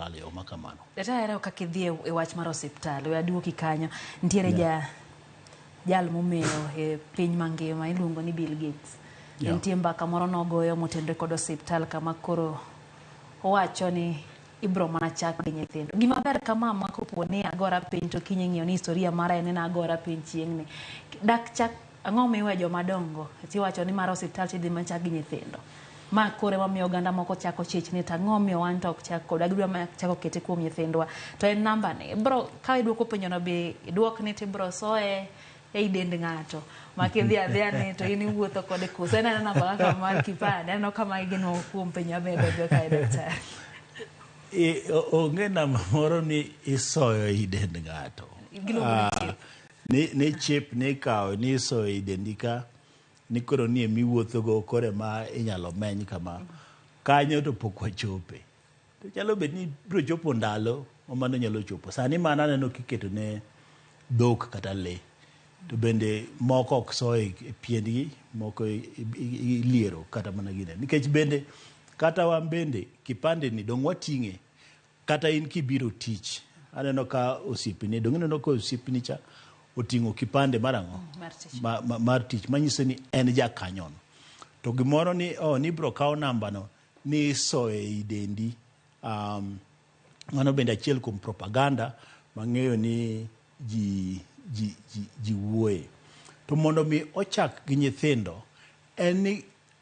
lal yo makamano. Data era kakidhie e wach mar osiptal we aduoki kanyo ntiere jal momeo e piny mangima iluongo ni Bill Gates. Nitie mbaka moro nogoyo motenore kod osiptal kama koro owacho ni ibro mana chak gi nyithindo. Gima ber kama ma kopo ni agora piny to kinyi ng'iyo ni historia mara en na agora piny chieng'ni. Dak chak ang'o miwe joma dongo ti wacho ni mar osiptal tidhi ma chak gi nyithindo. Ma kore mamiyo oganda moko chako chichni ta ng'o miyo wan tok chak kod agidwa ma chako kete kuom nyithindwa. To en namba ni bro ka iduoko penjo no be iduok ni tibro soe e dend ng'ato. Makidhi adhia ni to ini wuotho kode kusa en namba kaka mar kipande no kama igeno kuom penjo abedo jo kai daktari. Onge namba moro ni isoyo i dend ng'ato. Ni chip ni kao ni isoyo i dendi ka ni koro ni miwuotho go kore ma inyalo meny kama kanyo to pok wachope. To chalo bet ni biro chopo ndalo mano nyalo chopo. Sani mana neno kiketo ne dhok kata le. To bende moko ok soyo e piendgi, moko iliero kata mana gine. Nikech bende kata wan bende kipande ni dong wating'e kata in kibiro tich. Aneno ka osipni dong ineno ka osipni cha oting'o kipande marang'o mar tich manyiso ni en jakanyono. To gimoro ni ni bro kawo namba no ni soye i dendi. Mano bende achiel kuom propaganda mang'eyo ni ji wuoye. To mondo mi ochak gi nyithindo en ni